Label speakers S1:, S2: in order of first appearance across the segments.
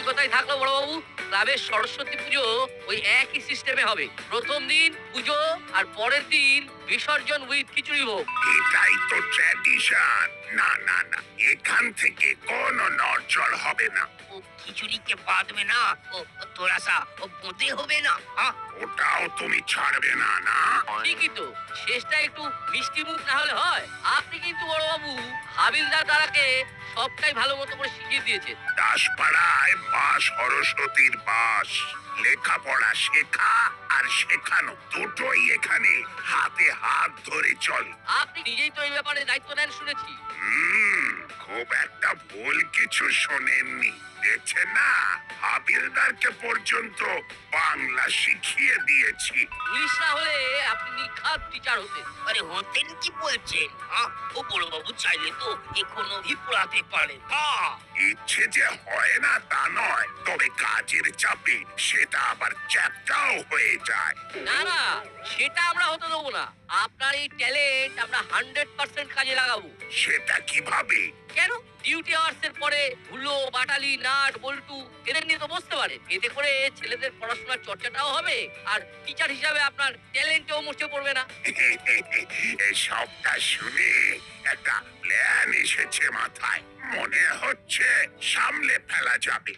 S1: কথাই থাকলো বড়বাবু, ক্লাবের সরস্বতী পুজো ওই একই সিস্টেমে হবে। প্রথম দিন পুজো আর পরের দিন বিসর্জন উইথ খিচুড়ি ভোগ।
S2: এটাই তো ট্র্যাডিশন। না না না, এখান থেকে কোনো নড়চড় হবে না।
S3: ও খিচুড়িকে বাঁধবে না, ও তোরা সা ও বোঁদে হবে না।
S2: ওটাও তুমি ছাড়বে না। না,
S1: ঠিকই তো, শেষটা একটু মিষ্টি মুখ না হলে হয়? আপনি কিন্তু বড়বাবু হাবিলদার দ্বারাকে সবটাই ভালো মতো করে শিখিয়ে দিয়েছেন।
S2: দাসপাড়ায় মা সরস্বতীর বাস। লেখাপড়া শেখা আর শেখানো দুটোই এখানে হাতে হাত ধরে চলে।
S1: আপনি নিজেই তো এই ব্যাপারে দায়িত্ব নেন শুনেছি।
S2: খুব একটা ভুল কিছু শোনেননি। দেখছেন না, হাবিলদারকে পর্যন্ত বাংলা শিখিয়ে দিয়েছি।
S1: পুলিশ না হলে আপনি নিখাত টিচার হতেন।
S3: আরে হতেন কি বলছেন? ও বড়বাবু চাইলে তো এখনো ভি পড়াতে পারেন।
S2: ইচ্ছে যে হয় না তা নয়, তবে কাজের চাপে সেটা আবার চ্যাপ্টাও হয়ে যায়।
S1: না না, সেটা আমরা হতে দেবো না। আপনার এই ট্যালেন্ট আমরা 100% কাজে লাগাবো।
S2: সেটা কিভাবে?
S1: কেন? ডিউটি আওয়ার্স এর পরে হুলো, বাটালি, নাট, বল্টু এদের নিয়ে তো বসতে পারে। এতে করে ছেলেদের পড়াশোনার চর্চাটাও হবে আর টিচার হিসাবে আপনার ট্যালেন্টও মুছে পড়বে না।
S2: এই সবটা শুনে একটা প্ল্যান এসেছে মাথায়। মনে হচ্ছে সামলে ফেলা যাবে।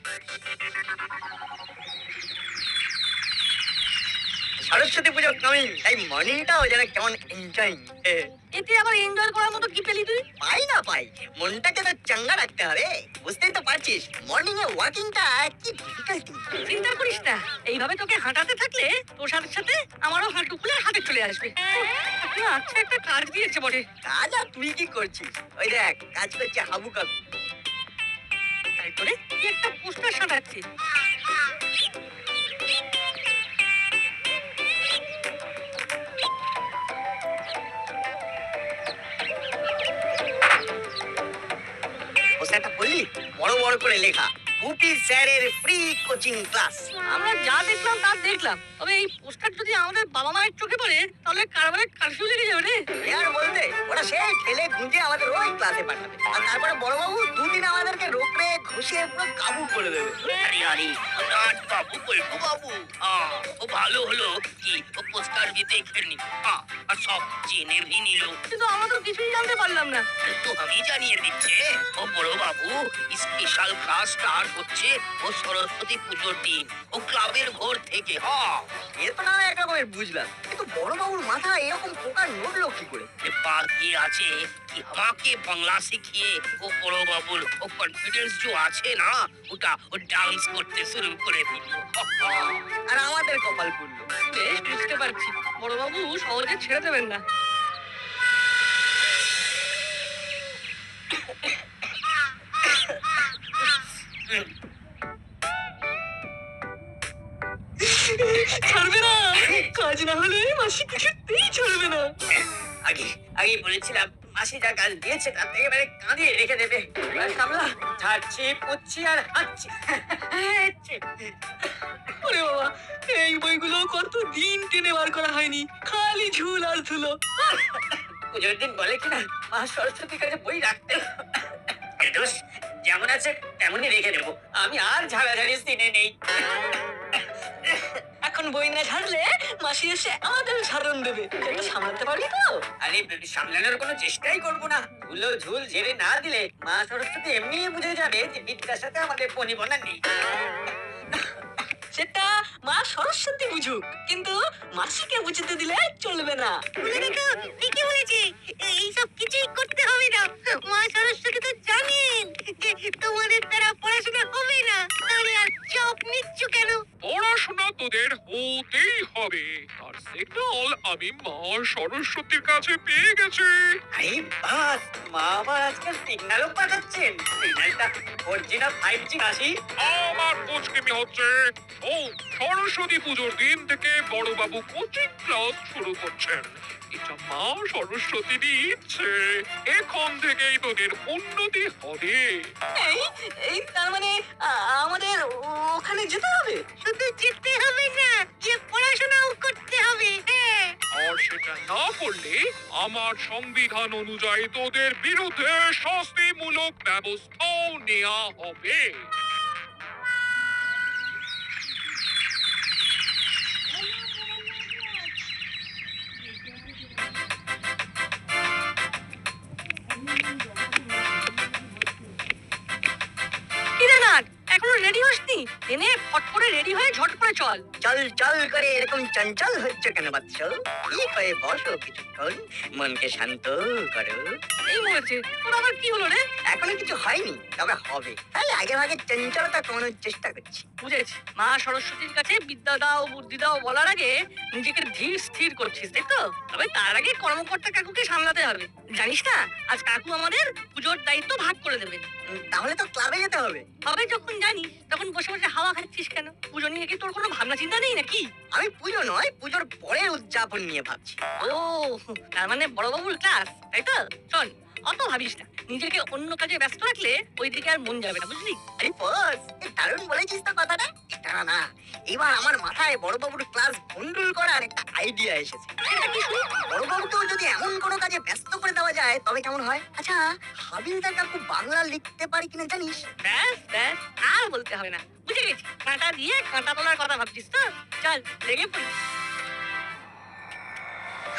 S4: সরস্বতী পুজো কামিং, তাই মর্নিংটাও যেন কেমন এনজয়।
S5: এতে আবার এনজয় করার মতো কি পেলি তুই?
S4: পাই না পাই, মনটাকে তো চাঙ্গা রাখতে হবে। বুঝতেই তো পারছিস মর্নিং এ ওয়াকিংটা কি ডিফিকাল্টি।
S5: চিন্তা করিস না, এইভাবে তোকে হাঁটাতে থাকলে তোর সাথে সাথে আমারও হাঁটু খুলে হাতে চলে আসবে। আপনি আচ্ছা একটা কাজ দিয়েছে বটে।
S4: কাজ আর তুই কি করছিস? ওই দেখ কাজ করছে হাবু কাবু।
S5: তাই করে কি একটা পোস্টার সাঁটাচ্ছে।
S4: পোস্টারটা বললি বড় বড় করে লেখা, গুপি স্যারের ফ্রি কোচিং ক্লাস।
S5: আমরা যা দেখলাম তা দেখলাম, তবে এই পোস্টার যদি আমাদের বাবা মায়ের চোখে পড়ে তাহলে কারবারে কারফিউ লেগে যাবে রে।
S4: আর বলতে ওরা সেই ঠেলে গুঁজে আমাদের ওই ক্লাসে পাঠাবে, আর তারপরে বড়বাবু দুদিন আমাদেরকে রোকড়ে ঘষে পুরো কাবু করে দেবে।
S3: আরে আরে নাট বাবু, বল্টু বাবু, ও ভালো হলো কি ও পোস্টার ভি দেখে নি, আর সব জেনে ভি নিল।
S5: কিন্তু আমরা তো কিছুই জানতে পারলাম না।
S3: তো আমি জানিয়ে দিচ্ছে, ও বড় বাবু স্পেশাল ক্লাস স্টার্ট হচ্ছে ও সরস্বতী পুজোর দিন ও ক্লাবের ঘর থেকে।
S4: এর তো না হয় এক রকমের বুঝলাম, কিন্তু বড়বাবুর মাথায় এরকম পোকার নড়লো কি করে?
S3: बात ये আছে কি আমাকে বাংলা শিখিয়ে ও বড় বাবুর ও কনফিডেন্স जो আছে না ওটা ও ডান্স করতে শুরু করে দিল।
S4: আর আমাদের কপাল পুড়লো।
S5: বেশ বুঝতে পারছি বড়বাবু সহজে ছেড়ে দেবেন না। ছাড়বে না, কাজ না হলে মাসি কিছুতেই ছাড়বে না।
S4: আগে আগে বলেছিলাম মাসি যা কাজ দিয়েছে তার থেকে এবারে কাঁদিয়ে রেখে দেবে। এবার সামলা, ছাড়ছি পুচ্ছি আর হাঁটছি।
S5: ওরে বাবা, এই বইগুলো কত দিন টেনে বার করা হয়নি, খালি ঝুল আর ধুলো।
S4: পুজোর দিন বলে কিনা মা সরস্বতীর কাছে বই রাখতে। দোষ যেমন আছে তেমনই রেখে দেবো, আমি আর ঝাড়াঝাড়ি দিনে নেই।
S5: এখন বই না ছাড়লে মাসি এসে আমাদের সারণ দেবে, সেটা সামলাতে পারবি তো?
S4: আরে সামলানোর কোনো চেষ্টাই করবো না। ধুলো ঝুল ঝেড়ে না দিলে মা সরস্বতী এমনি বুঝে যাবে যে বিদ্যার সাথে আমাদের বনিবনা নেই।
S5: সেটা মা সরস্বতী বুঝুক, কিন্তু মাসিকে বুঝতে দিলে চলবে না।
S6: ঠিকই বলেছি, এইসব কিছুই করতে হবে না। মা সরস্বতী তো জানেন যে তোমাদের দ্বারা পড়াশোনা হবে না, তাহলে আর চাপ নিচ্ছ কেন?
S7: পড়াশোনা তোদের হতেই হবে, আর সিগন্যাল আমি মা সরস্বতীর কাছে পেয়ে গেছি।
S4: আরে বাস, মা আবার আজকাল সিগন্যালও পাঠাচ্ছেন। সিগন্যালটা 4G না 5G আসি?
S7: আমার কোচকেমি হচ্ছে ও সরস্বতী পুজোর দিন থেকে বড়বাবু কোচিং ক্লাস শুরু করছেন। এটা মা সরস্বতীরই ইচ্ছে, এখন থেকেই তোদের উন্নতি হবে।
S5: এই এই তার মানে আমাদের ওখানে যেতে হবে?
S6: শুধু যেতে হবে না, যে পড়াশোনাও করতে হবে।
S7: আর সেটা না করলে আমার সংবিধান অনুযায়ী তোদের বিরুদ্ধে শাস্তিমূলক ব্যবস্থাও নেওয়া হবে।
S5: এখনো রেডি হসনি? এনে ফট করে রেডি হয়ে ঝট করে চল।
S4: চল চল করে এরকম চঞ্চল হচ্ছে কেন বাচ্চ? কি করে বসো কিছুক্ষণ, মনকে শান্ত করো।
S5: এই মরেছে, তোর আবার কি হলো রে?
S4: এখনো কিছু হয়নি, তবে হবে, তাই আগে ভাগে চঞ্চলতা কমানোর চেষ্টা করছি।
S5: বুঝেছি, মা সরস্বতীর কাছে বিদ্যা দাও বুদ্ধি দাও বলার আগে নিজেকে ধীর স্থির করছিস, তাই তো? তবে তার আগে কর্মকর্তা কাকুকে সামলাতে হবে। জানিস না, আজ কাকু আমাদের পুজোর দায়িত্ব ভাগ করে দেবেন।
S4: তাহলে তো ক্লাবে যেতে হবে।
S5: তবে যখন জানিস তখন বসে বসে হাওয়া খাচ্ছিস কেন? পুজো নিয়ে কি তোর কোনো ভাবনা চিন্তা নেই নাকি?
S4: আমি পুজো নয়, পুজোর পরের উদযাপন নিয়ে ভাবছি।
S5: ও, তার মানে বড়বাবুর ক্লাস, তাই তো? শোন, অত ভাবিস না, নিজেকে অন্য কাজে ব্যস্ত রাখলে ওই দিকে আর মন যাবে না, বুঝলি?
S4: আরে বস, দারুণ বলেছিস তো কথাটা। এটা না, এবার আমার মাথায় বড়বাবুর ক্লাস ভন্ডুল করার একটা আইডিয়া এসেছে।
S5: সেটা কি শুনি?
S4: বড়বাবুকেও যদি এমন কোনো কাজে ব্যস্ত করে দেওয়া যায় তবে কেমন হয়? আচ্ছা, হাবিলদার কাকু বাংলা লিখতে পারি কিনা জানিস?
S5: ব্যাস ব্যাস, আর বলতে হবে না, বুঝে গেছি। কাঁটা দিয়ে কাঁটা তোলার কথা ভাবছিস তো? চল, লেগে পড়ি।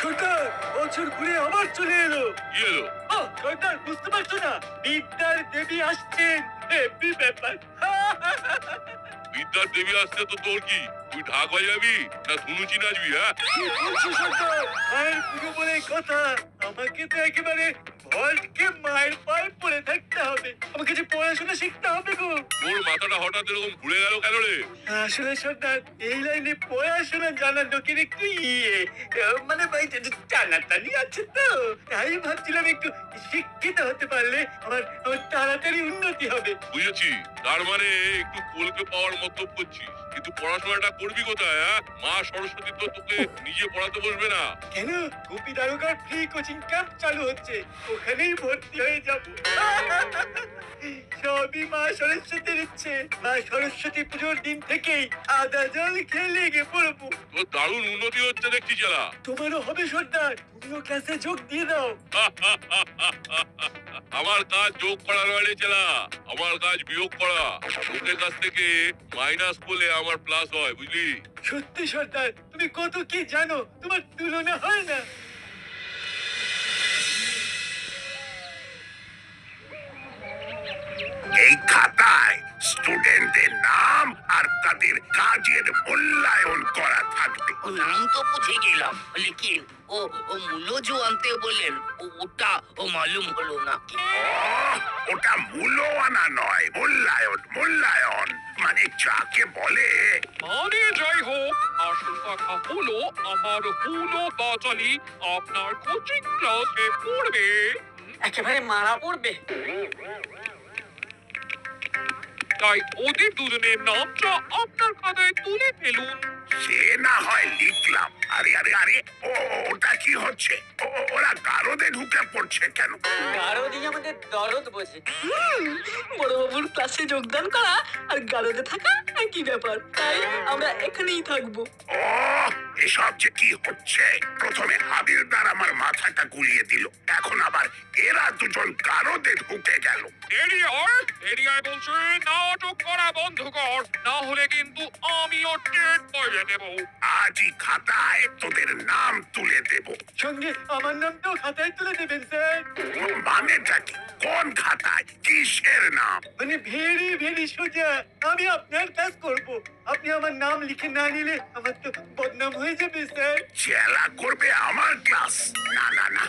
S8: সরকার, বছর ঘুরে আবার চলে এলো।
S7: কি এলো?
S8: সরকার, বুঝতে পারছো না? বিদ্যার দেবী আসছেন। হেব্বি ব্যাপার।
S7: বিদ্যার দেবী আসছে তো তোর কি? তুই ঢাক বাজাবি না ধুনুচি নাচবি? হ্যাঁ,
S8: কি বলছো সরকার? মায়ের পুজো বলে কথা। আমাকে তো একেবারে ভল্টকে মায়ের পায়ে পড়ে থাকতে হবে। আমাকে যে পড়াশোনা শিখতে হবে গো।
S7: তোর মাথাটা হঠাৎ এরকম ঘুরে গেল কেন রে?
S8: আসলে সরকার, এই লাইনে পড়াশোনা জানার লোকের একটু মানে টানাটানি আছে তো। তাই ভাবছিলাম একটু শিক্ষিত হতে পারলে আমার তাড়াতাড়ি উন্নতি হবে।
S7: বুঝেছি, তার মানে একটু কোলকে পাওয়ার মতলব করছিস, কিন্তু পড়াশোনাটা করবি কোথায়? হ্যাঁ, মা সরস্বতী তো তোকে নিজে পড়াতে বসবে না।
S8: কেন? গোপী দারোগার ফ্রি কোচিং ক্যাম্প চালু হচ্ছে, ওখানেই ভর্তি হয়ে যাব। সবই মা সরস্বতীর ইচ্ছে। মা সরস্বতী পুজোর দিন থেকেই আদা জল খেয়ে লেগে পড়বো।
S7: তোর দারুণ উন্নতি হচ্ছে দেখছি চালা।
S8: তোমারও হবে সর্দার, তুমিও ক্লাসে যোগ দিয়ে দাও।
S7: আমার কাজ যোগ করা নয় রে চালা, আমার কাজ বিয়োগ করা। লোকের কাছ থেকে মাইনাস করলে আমার প্লাস হয়, বুঝলি?
S8: সত্যি সর্দার, তুমি কত কি জানো, তোমার তুলনা হয় না।
S2: এই খাতায় স্টুডেন্টদের নাম আর তাদের কাজের মূল্যায়ন করা থাকবে।
S3: ও নাম তো বুঝে গেলাম, লেকিন ও ও মূল্য जो আনতে বললেন ওটা ও মালুম হলো না কি?
S2: ওটা মূল্যবানা নয়, মূল্যায়ন। মূল্যায়ন মানে যাকে বলে
S7: মানে যাই হোক, আসল কথা হলো আমার হুলো বাচালি আপনার কোচিং ক্লাসে পড়বে।
S4: একেবারে মারা পড়বে।
S7: তাই ওদের দুজনের নামটা আপনার খাতায় তুলে ফেলুন।
S2: সে না হয় লিখলাম। আরে আরে আরে, ওটা কি হচ্ছে? ওরা গারদে ঢুকে পড়ছে কেন?
S4: গারদই আমাদের দরদ বোঝে।
S5: বড়বাবুর ক্লাসে যোগদান করা আর গারদে থাকা একই ব্যাপার, তাই আমরা এখানেই থাকবো।
S2: ও, এসব যে কি হচ্ছে? প্রথমে হাবিলদার আমার মাথাটা গুলিয়ে দিল, এখন আবার এরা দুজন গারদে ঢুকে গেল।
S7: এরিয়ায় বলছে নাটক করা বন্ধ কর, না হলে কিন্তু আমিও টেট বয়ে দেব।
S2: আজই খাতায় তোদের নাম তুলে দেব।
S8: সঙ্গে আমার নামটাও খাতায় তুলে দেবেন স্যার।
S2: মানেটা কি? কোন খাতায়? কিসের নাম?
S8: মানে ভেরি ভেরি সোজা, আমি আপনার কাজ করব। আপনি আমার নাম লিখে না নিলে আমার তো বদনাম হয়ে যাবে স্যার।
S2: চেলা করবে আমার ক্লাস? না না না,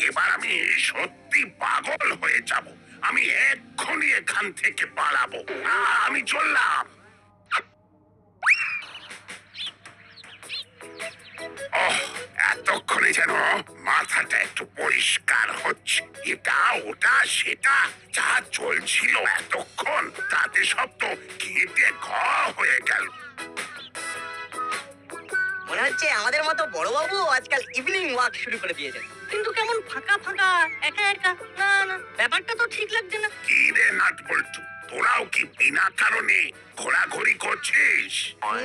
S2: এবার আমি সত্যি পাগল হয়ে যাব। আমি এক্ষুনি এখান থেকে পালাবো। আমি চললাম। এতক্ষণে যেন মাথাটা একটু পরিষ্কার হচ্ছে। এটা ওটা সেটা যা চলছিল এতক্ষণ, তাতে সব তো কেটে ঘ হয়ে গেল।
S4: মনে হচ্ছে আমাদের মতো বড়বাবু আজকাল ইভিনিং ওয়াক শুরু করে দিয়েছেন।
S5: কিন্তু কেমন ফাঁকা ফাঁকা, একা একা। না না, ব্যাপারটা তো ঠিক লাগছে না।
S2: কি রে নাট বল্টু, তোরাও কি বিনা কারণে ঘোরাঘুরি করছিস?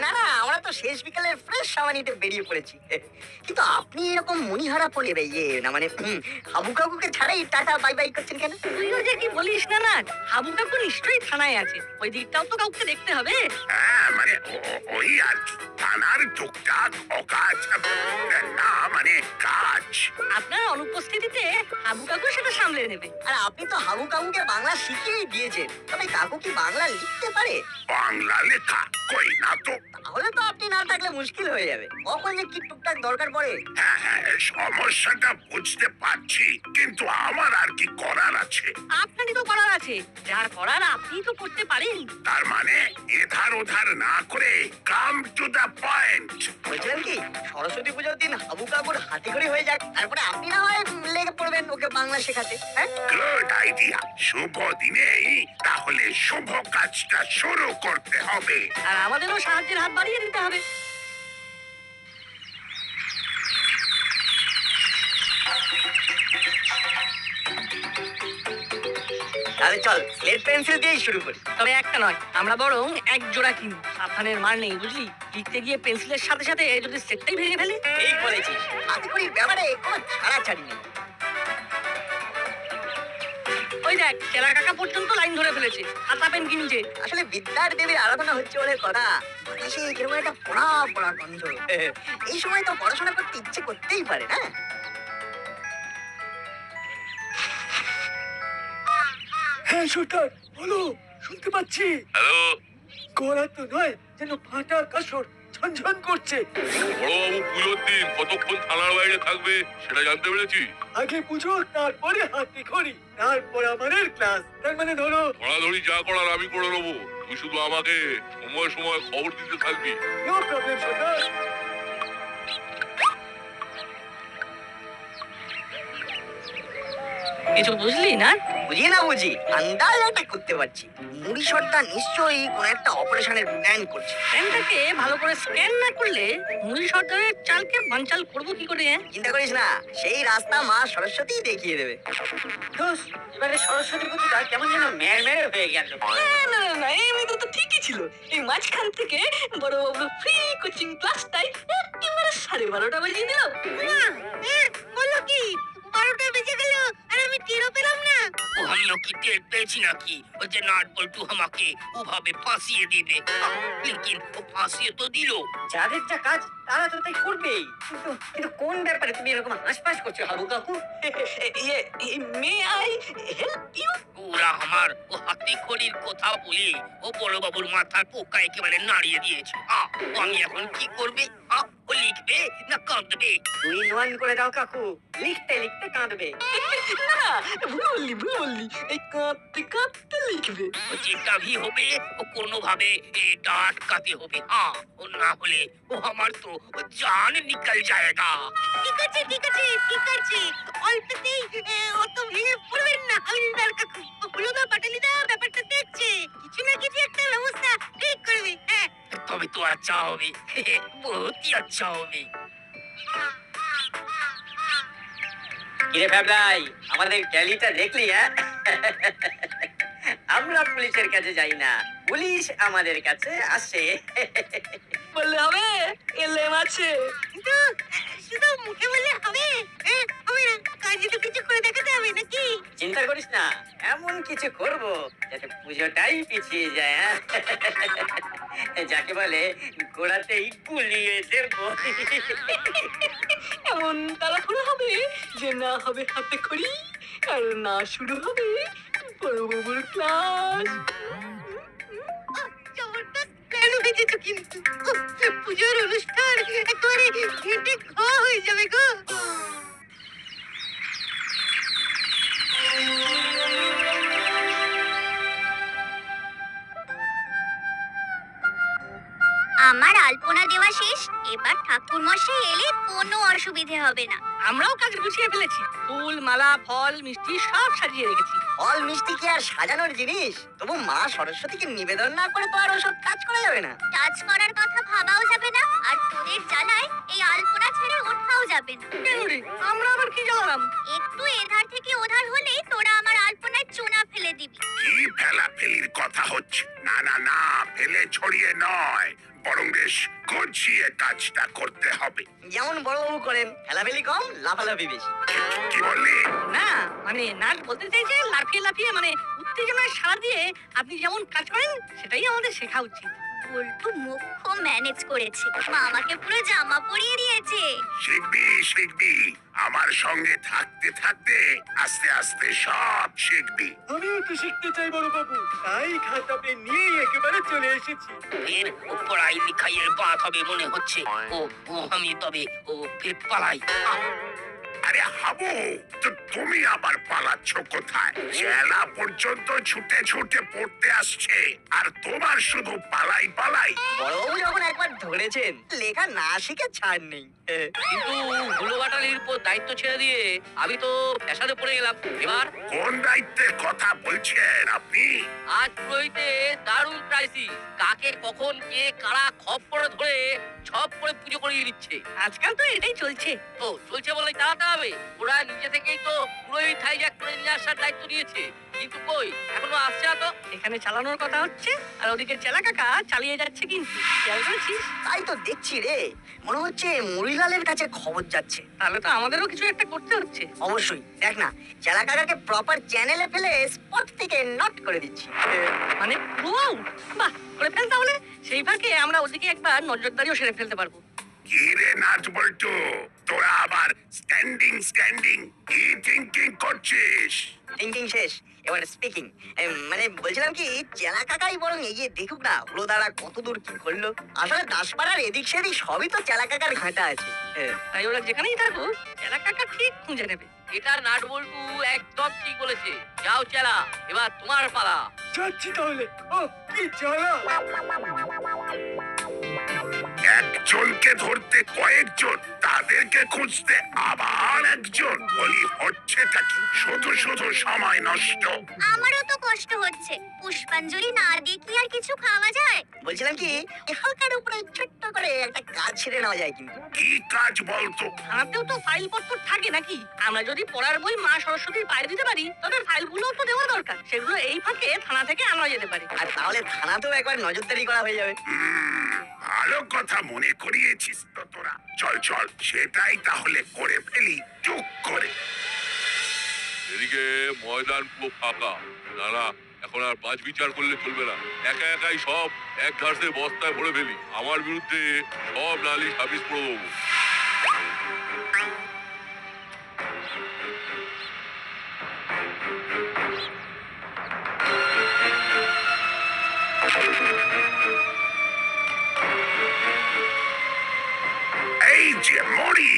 S4: না না, আমরা তো শেষ বিকালের ফ্রেশ হাওয়া নিতে বেরিয়ে পড়েছি। কিন্তু আপনি এরকম মনিহারা পড়ে না মানে হাবু কাকুকে ছাড়াই টাটা বাই বাই করছেন কেন?
S5: তুইও যে কি বলিস না না, হাবু কাকু নিশ্চয়ই থানায় আছে, ওই দিকটাও তো কাউকে দেখতে হবে।
S2: হ্যাঁ মানে ওই আর কি, থানার টুকটাক অকাজ, না মানে কাজ।
S5: আপনার অনুপস্থিতিতে হাবু কাকু সেটা সামলে নেবে।
S4: আর আপনি তো হাবু কাকুকে বাংলা শিখিয়েই দিয়েছেন, তবে কাকু কি বাংলা লিখতে পারে?
S2: বাংলা লেখা কই না তো।
S4: তাহলে তো আপনি না থাকলে মুশকিল হয়ে যাবে, কখন যে কি টুকটাক দরকার পড়ে।
S2: হ্যাঁ হ্যাঁ, সমস্যাটা বুঝতে পারছি, কিন্তু আমার আর কি করার আছে?
S5: আপনারই তো করার আছে, যা করার আপনি তো করতে পারেন।
S2: তার মানে এধার ওধার না করে কাম টু দা পয়েন্ট।
S4: বলছিলেন কি, সরস্বতী পুজোর দিন হাবু কাকুর হাতে করে হয়ে যাক, তারপরে আপনি না হয় লেগে পড়বেন ওকে বাংলা শেখাতে। হ্যাঁ,
S2: গুড আইডিয়া। শুভ দিনেই তাহলে শুভ কাজটা শুরু করতে হবে।
S5: আর আমাদেরও সাহায্যের হাত বাড়িয়ে দিতে হবে।
S4: তাহলে চল স্লেট পেন্সিল দিয়েই শুরু করি।
S5: তবে একটা নয়, আমরা বরং এক জোড়া কিনি, সাবধানের মার নেই বুঝলি। লিখতে গিয়ে পেন্সিলের সাথে সাথে যদি সেটটাই ভেঙে ফেলে।
S4: ঠিক বলেছিস, হাতে করির ব্যাপারে কোনো ছাড়াছাড়ি নেই।
S5: ওই দেখ, চেলা কাকা পর্যন্ত লাইন ধরে ফেলেছে, খাতা পেন কিনছে।
S4: আসলে বিদ্যার দেবীর আরাধনা হচ্ছে বলে কথা, বাতাসে কিরকম একটা পোড়া পোড়া গন্ধ। এই সময় তো পড়াশোনা করতে ইচ্ছে করতেই পারে না।
S8: হ্যাঁ সুলতান, বলো, শুনতে পাচ্ছি।
S7: হ্যালো,
S8: গলা তো নয়, যেন ফাটা কাসর ঝনঝন করছে।
S7: বড়বাবু পুজোর দিন কতক্ষণ থানার বাইরে থাকবে সেটা জানতে পেরেছি।
S8: আগে পুজো, তারপরে হাতে খড়ি, তারপর আমাদের ক্লাস। তার মানে ধরো
S7: ধরাধরি যা করার আমি করে নেবো, তুই শুধু আমাকে সময় সময় খবর দিতে থাকবি।
S8: নো প্রবলেম সুলতান।
S5: কিছু বুঝলি না?
S4: বুঝি না বুঝি, আন্দাজ একটা করতে পারছি। মুড়ি সর্দার নিশ্চয়ই কোন একটা অপারেশনের প্ল্যান করছে।
S5: প্যানটাকে ভালো করে স্ক্যান না করলে মুড়ি সর্দারের চালকে বানচাল করবো কি করে?
S4: চিন্তা করিস না, সেই রাস্তা মা সরস্বতী দেখিয়ে দেবে।
S6: এবারে সরস্বতী পুজোটা কেমন যেন মেড় মেড়ে হয়ে গেল।
S5: না না না, এমনিতে তো ঠিকই ছিল। এই মাঝখান থেকে বড়বাবু ফ্রি কোচিং ক্লাসটাই একেবারে 12:30 বাজিয়ে দিল।
S6: বলো কি, 12টা বেজে গেল আর আমি টেরও পেলাম না।
S3: ও हम लोग की टेर পেয়েছি নাকি ও যে নাট বল্টু আমাকে ওভাবে ফাঁসিয়ে দিবে, লেকিন ও ফাঁসিয়ে তো দিল।
S4: যাদের যা কাজ তারা তো তাই করবেই, কিন্তু কোন ব্যাপারে তুমি এরকম হাসপাস করছো হাবু কাকু?
S5: May I help you?
S3: পুরা আমার ও হাতে খড়ির কথা বলে ও বড় বাবুর মাথার পোকা একেবারে নাড়িয়ে দিয়েছে। ও আমি এখন কি করবে? ও লিখবে না কাঁদবে?
S4: তুই নোয়ান করে দাও কাকু, লিখতে লিখতে কাঁদবে।
S5: না, ভুল বললি, এই কাঁদতে কাঁদতে লিখবে।
S3: ও যেটা ভি হবে ও কোনোভাবে এটা আটকাতে হবে। ও না হলে ও আমার তো জান নিকল যায়গা।
S6: ঠিক আছে ঠিক আছে ঠিক আছে, অল্পতেই অত ভেঙে পড়বেন না হাবিলদার কাকু। হলুদা পাটালিদা ব্যাপারটা দেখছে, কিছু না কিছু একটা ব্যবস্থা ঠিক করবে। হ্যাঁ,
S3: তবে তো আচ্ছা হবে, বহুতই আচ্ছা হবে।
S4: কিরে ফ্যাবলাই, আমাদের গ্যালিটা দেখলি? হ্যাঁ, আমরা পুলিশের কাছে যাই না, পুলিশ আমাদের কাছে আসে।
S5: বললে হবে, এলেম আছে।
S6: কিন্তু শুধু মুখে বললে হবে? হবে না, কাজে তো কিছু করে দেখাতে হবে নাকি?
S4: চিন্তা করিস না, এমন কিছু করব যাতে পুজোটাই পিছিয়ে যায়। যাকে বলে গোড়াতেই গুলিয়ে দেব।
S5: এমন তাড়াহুড়ো হবে যে না হবে হাতে খড়ি আর না শুরু হবে বড়বাবুর ক্লাস।
S6: জবরদস্ত প্ল্যান হয়েছে তো, কিন্তু পুজোর অনুষ্ঠান একেবারে ঘেঁটে খাওয়া হয়ে যাবে গো।
S9: আমার আলপনা দেওয়া শেষ, এবার ঠাকুর মশাই এলে কোনো অসুবিধে হবে না।
S5: আমরাও কাজ গুছিয়ে ফেলেছি, ফুল মালা ফল মিষ্টি সব সাজিয়ে রেখেছি।
S6: ফল মিষ্টি কি আর সাজানোর জিনিস? তবু মা সরস্বতীকে নিবেদন না করে তো আর ওসব কাজ করা যাবে না।
S9: কাজ করার কথা ভাবাও যাবে না, আর তোদের জ্বালায় এই আলপনা ছেড়ে ওঠাও যাবে না।
S5: কেন রে, আমরা আবার কি জ্বালালাম?
S9: একটু এধার থেকে ওধার হলেই তোরা আমার আলপনায় চুনা ফেলে দিবি।
S2: কি ফেলাফেলির কথা হচ্ছে? না না না, ফেলে ছড়িয়ে নয়, বরং বেশ গছিয়ে কাজটা করতে হবে।
S6: যেমন বড়বাবু করেন, ফেলাফেলি কম লাফালাফি বেশি।
S2: কি বললি?
S5: না মানে নাট বলতে চাইছে লাফিয়ে লাফিয়ে মানে উত্তেজনায় সাড়া দিয়ে আপনি যেমন কাজ করেন সেটাই আমাদের শেখা উচিত।
S9: বল্টু মুখ্য ম্যানেজ করেছে, মা আমাকে পুরো জামা পরিয়ে দিয়েছে।
S2: শিখবি শিখবি, আমার সঙ্গে থাকতে থাকতে আস্তে আস্তে সব শিখবি।
S8: আমিও তো শিখতে চাই বড়বাবু, তাই খাতা পেন নিয়ে একেবারে চলে এসেছি।
S3: এর পড়াই লিখাইয়ের বাদ হবে মনে হচ্ছে। ও ও আমি তবে ও ফির পালাই।
S2: আরে হাবু, তো তুমি আবার পালাচ্ছ কোথায়? জেলা পর্যন্ত ছুটে ছুটে পড়তে আসছে, আর তোমার শুধু পালাই পালাই।
S6: বড়বাবু যখন একবার ধরেছেন, লেখা না শিখে ছাড় নেই।
S1: কিন্তু ধুলো বাটালির উপর দায়িত্ব ছেড়ে দিয়ে আমি তো ফ্যাসাদে পড়ে গেলাম। এবার
S2: কোন দায়িত্বের কথা বলছেন আপনি?
S1: আজ পুরোহিতে দারুণ ক্রাইসিস, কাকে কখন কে কারা খপ করে ধরে ছপ করে পুজো করিয়ে দিচ্ছে।
S5: আজকাল তো এটাই চলছে।
S1: ও চলছে বলে চালাতে হবে। ওরা নিজে থেকেই তো পুরোহিত হাইজ্যাক করে নিয়ে আসার দায়িত্ব নিয়েছে, কিন্তু কই এখনো আসছে না তো।
S5: এখানে চালানোর কথা হচ্ছে আর ওদিকে চেলা কাকা চালিয়ে যাচ্ছে, কিন্তু খেয়াল করেছিস?
S6: তাই তো দেখছি রে, মনে হচ্ছে মুড়িলালের কাছে খবর যাচ্ছে।
S5: তাহলে তো আমাদেরও কিছু একটা করতে হচ্ছে।
S6: অবশ্যই, দেখ না, জেলা কাকাকে প্রপার চ্যানেলে ফেলে স্পট থেকে নট করে দিচ্ছি।
S5: মানে পুরো out? বাহ, করে ফেল তাহলে। সেই ফাঁকে আমরা ওদিকে একবার নজরদারিও সেরে ফেলতে পারবো।
S2: কি রে নাচ বল্টু, তোরা আবার স্ট্যান্ডিং স্ট্যান্ডিং কি থিঙ্কিং করছিস?
S6: থিঙ্কিং শেষ, এবার স্পিকিং। মানে বলছিলাম কি, জেলা কাকাই বরং এগিয়ে দেখুক না হলোদারা কত দূর কি করলো। আসলে দাসপাড়ার এদিক সেদিক সবই তো জেলা কাকার ঘাঁটা আছে।
S5: তাই ওরা যেখানেই থাকুক চেলা কাকা ঠিক খুঁজে নেবে।
S1: এটার নাট বল্টু একদম ঠিক বলেছে। যাও চেলা, এবার তোমার পালা।
S8: যাচ্ছি তাহলে। ও কি জ্বালা!
S2: একজনকে ধরতে কয়েকজন, তাদেরকে খুঁজতে আবার একজন, বলি হচ্ছেটা কি? শুধু শুধু সময় নষ্ট।
S9: আমারও তো কষ্ট হচ্ছে, পুষ্পাঞ্জলি না দিয়ে কি আর কিছু খাওয়া যায়?
S6: বলছিলাম কি, এই হালকার উপরে ছোট্ট করে একটা কাজ ছেড়ে নেওয়া যায় কিন্তু।
S2: কি কাজ বলতো?
S5: থানাতেও তো ফাইল পত্র থাকে নাকি? আমরা যদি পড়ার বই মা সরস্বতীর পায়ে দিতে পারি, তবে ফাইলগুলোও তো দেওয়া দরকার। সেগুলো এই ফাঁকে থানা থেকে আনা যেতে পারে।
S6: আর তাহলে থানাতেও একবার নজরদারি করা হয়ে যাবে।
S2: ভালো কথা মনে করিয়েছিস তো তোরা। চল চল, সেটাই তাহলে করে ফেলি চুপ করে।
S7: এদিকে ময়দান পুরো ফাঁকা। না না, এখন আর বাজ বিচার করলে চলবে না। একা একাই সব এক ঘাসে বস্তায় ভরে ফেলি। আমার বিরুদ্ধে সব নালিশ হাফিস করে দেবো।
S2: এই যে মরি,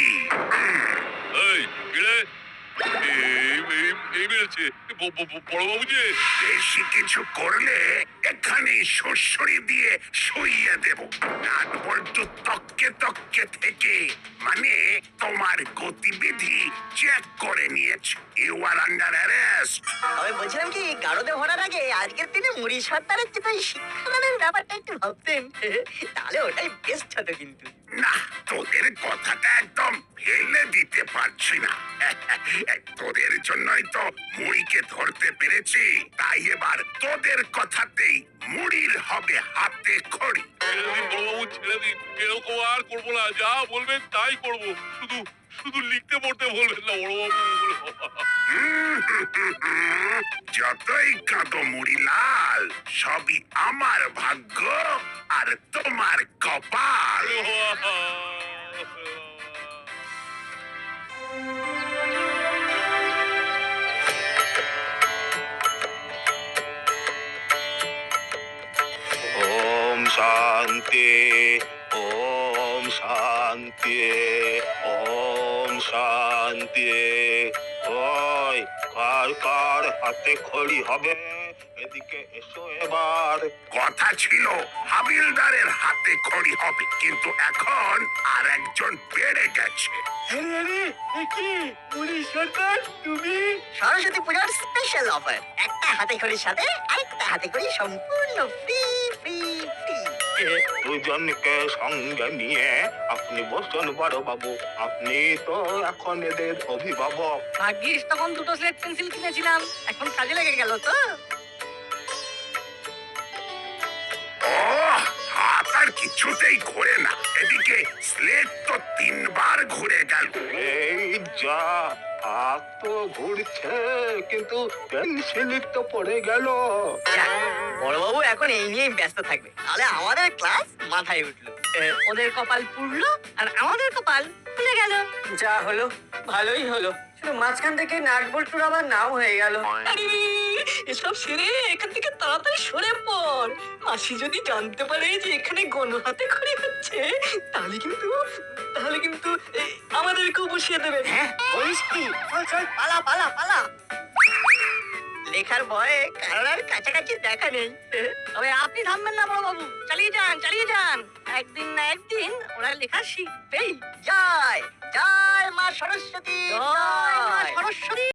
S7: এই কিরে, এই বেড়েছে বড়বাবু যে।
S2: বেশি কিছু করলে এখানে শ্বশুরি দিয়ে শুইয়ে দেব। নাট বল্টু তককে তককে থেকে মানে তোমার গতিবিধি চেক করে নিয়েছে। You are under arrest.
S6: তবে বলছিলাম কি, গারদে ভরার আগে আজকের দিনে মুড়ি সর্দারের যে তাই শিক্ষাদানের ব্যাপারটা একটু ভাবতেন, তাহলে ওটাই বেস্ট হতো কিন্তু।
S2: না, তোদের কথাটা একদম ফেলে দিতে পারছি না। তোদের জন্যই তো মুড়িকে ধরতে পেরেছি, তাই এবার তোদের কথাতেই মুড়ির হবে হাতে খড়ি।
S7: ছেড়ে দিন বড়বাবু, ছেড়ে দিন। এরকম আর করবো না, যা বলবেন তাই করবো। শুধু শুধু লিখতে পড়তে বলবেন না বড়বাবু।
S2: যতই কাঁদো মুড়িলাল, সবই আমার ভাগ্য আর তোমার কপাল।
S10: ওম শান্তি, ওম শান্তি, ওম শান্তি। ওই কার কার হাতে খড়ি হবে এদিকে এসো। এসো এবার।
S2: কথা ছিল হাবিলদারের হাতে খড়ি হবে, কিন্তু এখন আর একজন বেড়ে গেছে।
S8: আরে আরে এ কি মুনি সরকার তুমি?
S6: সরস্বতী পূজার স্পেশাল অফার, একটা হাতে খড়ির সাথে আরেকটা হাতে খড়ি সম্পূর্ণ ফ্রি ফ্রি ফ্রি।
S10: দুজনকে সঙ্গে নিয়ে আপনি বসুন বড় বাবু, আপনি তো এখন এদের অভিভাবক।
S5: ভাগ্যিস তখন দুটো স্লেট পেন্সিল কিনেছিলাম, এখন কাজে লেগে গেল তো।
S2: ও হাত আর কিছুতেই ঘোরে না, এদিকে স্লেট তো 3 বার ঘুরে গেল।
S10: এই যা, হাত তো ঘুরছে কিন্তু পেন্সিলই তো পড়ে গেল।
S4: বড়বাবু এখন এই নিয়েই ব্যস্ত থাকবে, তাহলে আমাদের ক্লাস মাথায় উঠলো।
S5: ওদের কপাল পুড়লো আর আমাদের কপাল খুলে গেল।
S4: যা হলো ভালোই হলো, শুধু মাঝখান থেকে নাট বল্টুর আবার নাও হয়ে গেল।
S5: আরে এসব সেরে এখান থেকে তাড়াতাড়ি সরে পড়। মাসি যদি জানতে পারে যে এখানে গণ হাতে খড়ি হচ্ছে, তাহলে কিন্তু আমাদেরকেও বসিয়ে দেবে।
S4: হ্যাঁ বলিস কি? চল চল পালা পালা পালা। লেখার ভয়ে কারোর আর কাছাকাছি দেখা নেই।
S5: তবে আপনি থামবেন না বড় বাবু, চালিয়ে যান চালিয়ে যান। একদিন না একদিন ওরা লেখা শিখবেই।
S6: জয় জয় মা সরস্বতী,
S5: জয় মা
S6: জয়।
S5: সরস্বতী।